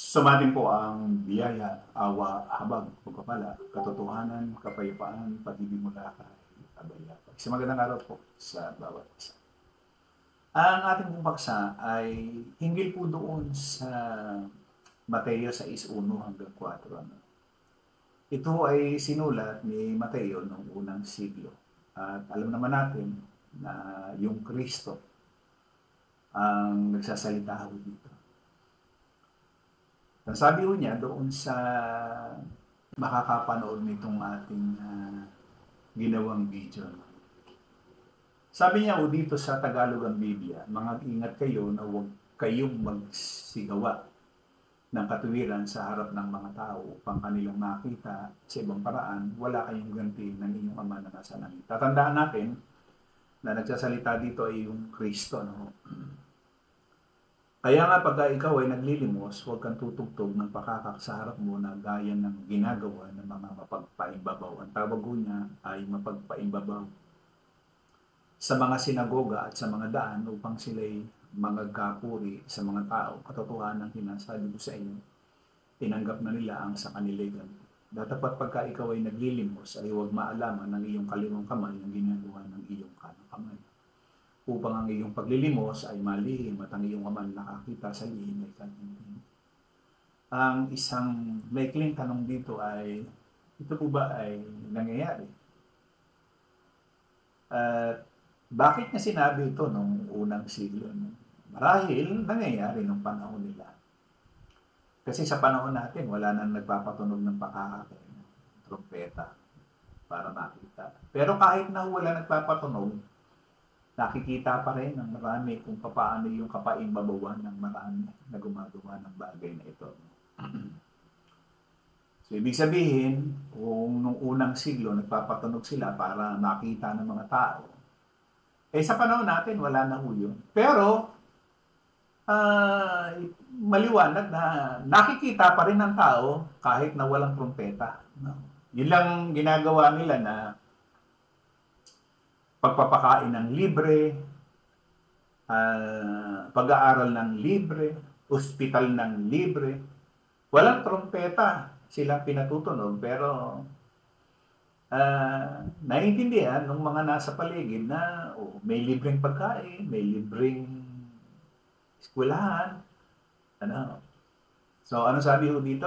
Sumatin po ang biyaya, awa, habag, pagpapala, katotohanan, kapayapaan, pag-ibig mula kay Abaya. Isang magandang araw po sa bawat isa. Ang ating pong paksa ay hinggil po doon sa Mateo 6:1 hanggang 4. Ito ay sinulat ni Mateo noong unang siglo. At alam naman natin na yung Kristo ang nagsasalita dito. Sabi ko niya doon sa makakapanood nitong ating ginawang video. Sabi niya dito sa Tagalog ang Biblia, mag-ingat kayo na huwag kayong magsigawa ng katuwiran sa harap ng mga tao upang kanilang makita sa ibang paraan, wala kayong ganti ng inyong Ama na nasa langit. Tatandaan natin na nagsasalita dito ay yung Kristo. No? Kaya nga pagka ikaw ay naglilimos, huwag kang tutugtog ng pakakak sa harap mo na gaya ng ginagawa ng mga mapagpaimbabaw. Ang tawag niya ay mapagpaimbabaw sa mga sinagoga at sa mga daan upang sila'y magagapuri sa mga tao. Katotohanan ng sinasabi ko sa inyo, tinanggap na nila ang sa kanila'y ganito. Dapat pagka ikaw ay naglilimos, ay huwag maalaman ng iyong kaliwang kamay ang ginagawa ng iyong kanang kamay. Upang ang iyong paglilimos ay malihim at ang iyong Ama nakakita sa lihim ay kanyang. Ang isang maikling tanong dito ay, ito po ba ay nangyayari? At bakit niya sinabi ito nung unang siglo? Marahil nangyayari nung panahon nila. Kasi sa panahon natin, wala nang nagpapatunog ng pakakak, trompeta, para makita. Pero kahit na wala nagpapatunog, nakikita pa rin ng marami kung paano yung kapaimbabawan ng marami na gumagawa ng bagay na ito. So, ibig sabihin, kung nung unang siglo nagpapatunog sila para makita ng mga tao, sa panahon natin, wala na yun. Pero, maliwanag na nakikita pa rin ng tao kahit na walang trumpeta. Yun lang ginagawa nila na pagpapakain ng libre, pag-aaral ng libre, ospital ng libre. Walang trompeta silang pinatutunog, pero naiintindihan ng mga nasa paligid na may libreng pagkain, may libreng eskwelahan. So, ano sabi ko dito?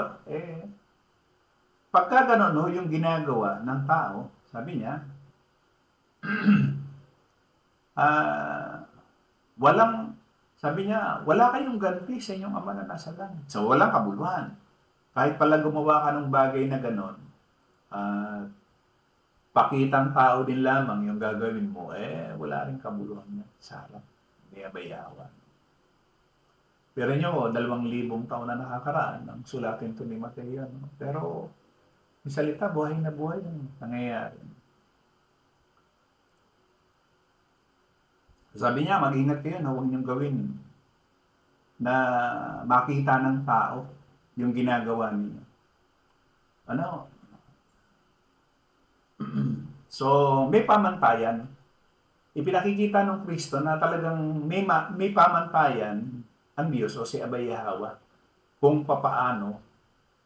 Pagka ganun yung ginagawa ng tao, sabi niya, sabi niya, wala kayong ganti sa inyong Ama na nasa langit. So, walang kabuluhan. Kahit pala gumawa ka ng bagay na gano'n, pakitang tao din lamang yung gagawin mo, wala rin kabuluhan niya sa harap. May abayawan. Pero nyo, 2,000 taon na nakakaraan ang sulatin to ni Mateo. No? Pero, yung salita, buhay na buhay yung nangyayari. Sabi niya, mag-ingat kayo na huwag niyong gawin na makita ng tao yung ginagawa niyo. So, may pamantayan. Ipinakikita ng Kristo na talagang may pamantayan ang Diyos o si Abay Yahweh kung papaano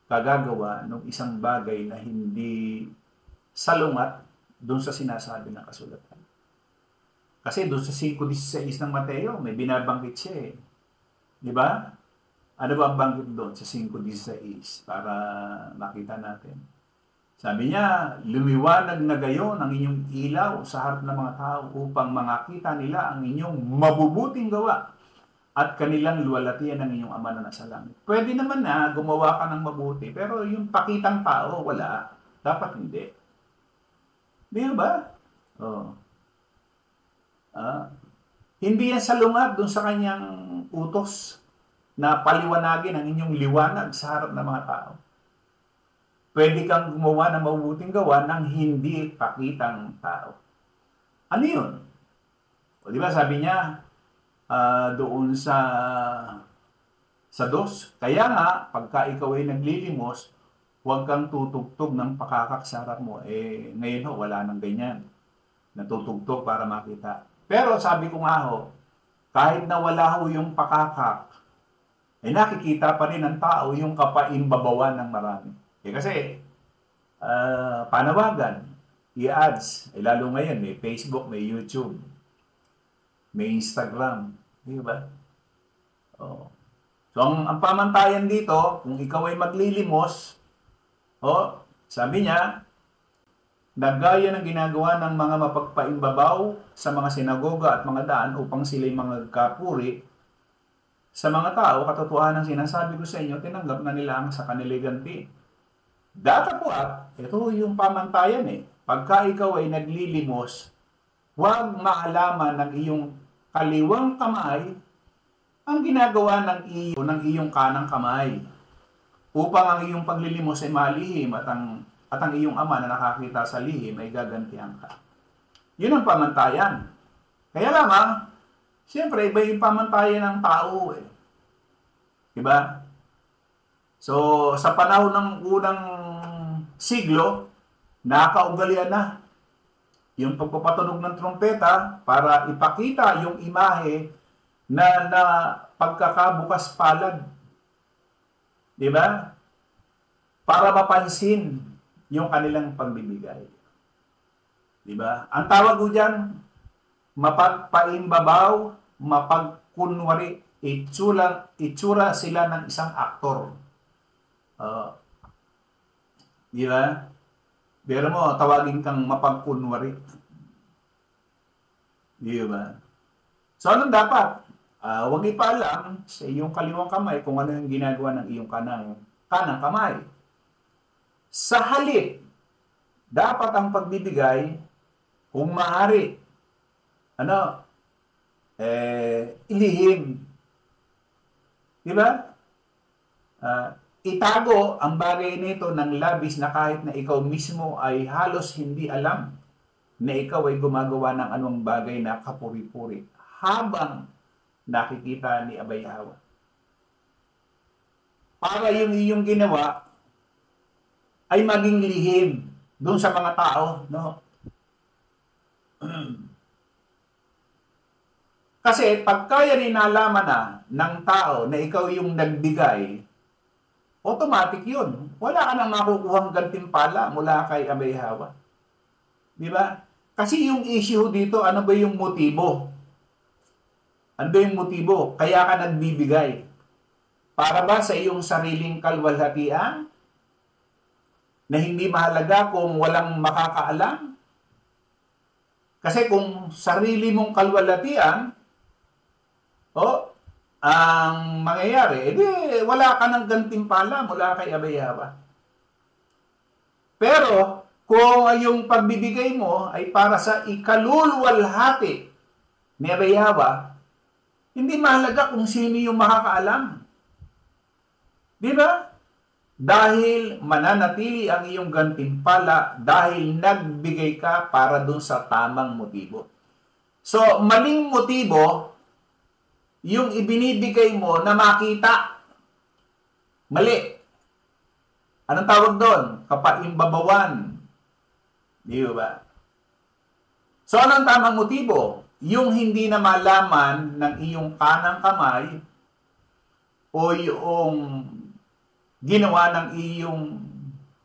kagagawa ng isang bagay na hindi salungat doon sa sinasabi ng kasulatan. Kasi doon sa 5:16 ng Mateo, may binabanggit siya eh. Di ba? Ano ba ang banggit doon sa 5:16? Para makita natin. Sabi niya, lumiwanag na gayon ang inyong ilaw sa harap ng mga tao upang makita nila ang inyong mabubuting gawa at kanilang luwalhatian ng inyong Ama na nasa langit. Pwede naman na gumawa ka ng mabuti, pero yung pakitang tao, wala. Dapat hindi. Di ba? Hindi yan salungat dun sa kanyang utos na paliwanagin ang inyong liwanag sa harap ng mga tao. Pwede kang gumawa ng mabubuting gawa ng hindi pakitang tao. Ano yun? Di ba sabi niya doon sa 2, kaya nga, pagka ikaw ay naglilimos, huwag kang tutugtog ng pakakak sa harap mo. Ngayon wala nang ganyan. Natutugtog para makita. Pero sabi ko nga kahit na wala yung pakakak, ay nakikita pa rin ng tao yung kapaimbabawan ng marami. Kasi, panawagan, i-ads, lalo ngayon, may Facebook, may YouTube, may Instagram, di ba? Oh. So, ang pamantayan dito, kung ikaw ay maglilimos, sabi niya, na gaya ng ginagawa ng mga mapagpaimbabaw sa mga sinagoga at mga daan upang sila'y mga kapuri, sa mga tao, katotohanan ang sinasabi ko sa inyo, tinanggap na nila ang sa kanila'y ganti. Datapwat, ito yung pamantayan Pagka ikaw ay naglilimos, huwag maalaman ng iyong kaliwang kamay ang ginagawa ng iyong kanang kamay upang ang iyong paglilimos ay malihim at ang iyong ama na nakakita sa lihim ay gagantihan ka. Yun ang pamantayan. Kaya lamang, siyempre, iba yung pamantayan ng tao Diba? So, sa panahon ng unang siglo, nakaugalian na yung pagpapatunog ng trompeta para ipakita yung imahe na pagkakabukas palad. Diba? Para mapansin yung kanilang pagbibigay. Diba? Ang tawag ko dyan, mapagpaimbabaw, mapagkunwari, itsura sila ng isang aktor. Diba? Pero mo, tawagin kang mapagkunwari. Diba? So, anong dapat? Huwag ipaalam sa iyong kaliwang kamay kung ano yung ginagawa ng iyong kanang kamay. Sa halip, dapat ang pagbibigay, kung maaari, ilihim. Diba? Itago ang bagay nito ng labis na kahit na ikaw mismo ay halos hindi alam na ikaw ay gumagawa ng anong bagay na kapuri-puri habang nakikita ni Abay Hawa. Para yung iyong ginawa ay maging lihim doon sa mga tao, no? Kasi pagka yan inalaman na ng tao na ikaw yung nagbigay, automatic yun. Wala ka nang makukuhang gantimpala mula kay Abay Hawa. Di ba? Kasi yung issue dito, ano ba yung motibo? Ano ba yung motibo? Kaya ka nagbibigay. Para ba sa iyong sariling kalwalhatian? Na hindi mahalaga kung walang makakaalam? Kasi kung sarili mong kalwalhatian, ang mangyayari, wala ka ng gantimpala mula kay Abay Hawa. Pero, kung yung pagbibigay mo ay para sa ikalulwalhati ni Abay Hawa, hindi mahalaga kung sino yung makakaalam. Di ba? Dahil mananatili ang iyong gantimpala dahil nagbigay ka para dun sa tamang motibo. So, maling motibo, yung ibinibigay mo na makita. Mali. Anong tawag doon? Kapaimbabawan. Di ba? So, anong tamang motibo? Yung hindi na malaman ng iyong kanang kamay o yung ginawa ng iyong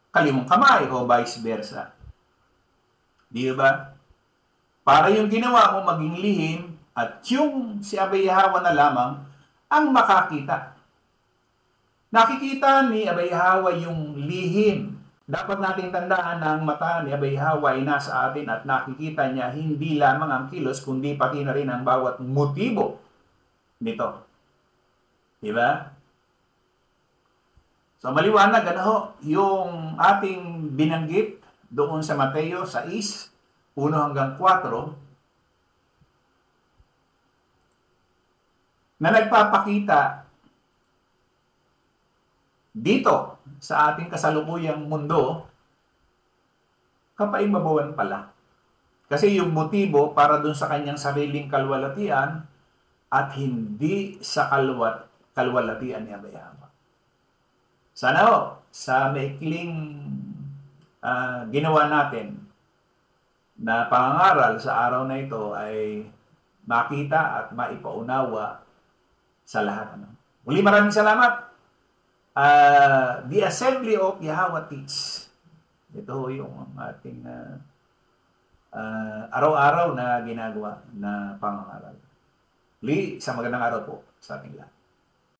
kaliwang kamay o vice versa. Di ba? Para yung ginawa mo maging lihim at yung si Abay Hawa na lamang ang makakita. Nakikita ni Abay Hawa yung lihim. Dapat nating tandaan na ang mata ni Abay Hawa ay nasa atin at nakikita niya hindi lamang ang kilos kundi pati na rin ang bawat motibo nito. Diba? So maliwanag yung ating binanggit doon sa Mateo 6, 1 hanggang 4, na nagpapakita dito sa ating kasalukuyang mundo, kapaimbabawan pala. Kasi yung motibo para dun sa kanyang sariling kalwalatian at hindi sa kalwalatian ni Abay Hawa. Sana sa maikling ginawa natin na pangangaral sa araw na ito ay makita at maipaunawa sa lahat. Muli maraming salamat. The Assembly of Yahweh Teach. Ito yung ating araw-araw na ginagawa na pangangaral. Muli, isang magandang araw po sa ating lahat.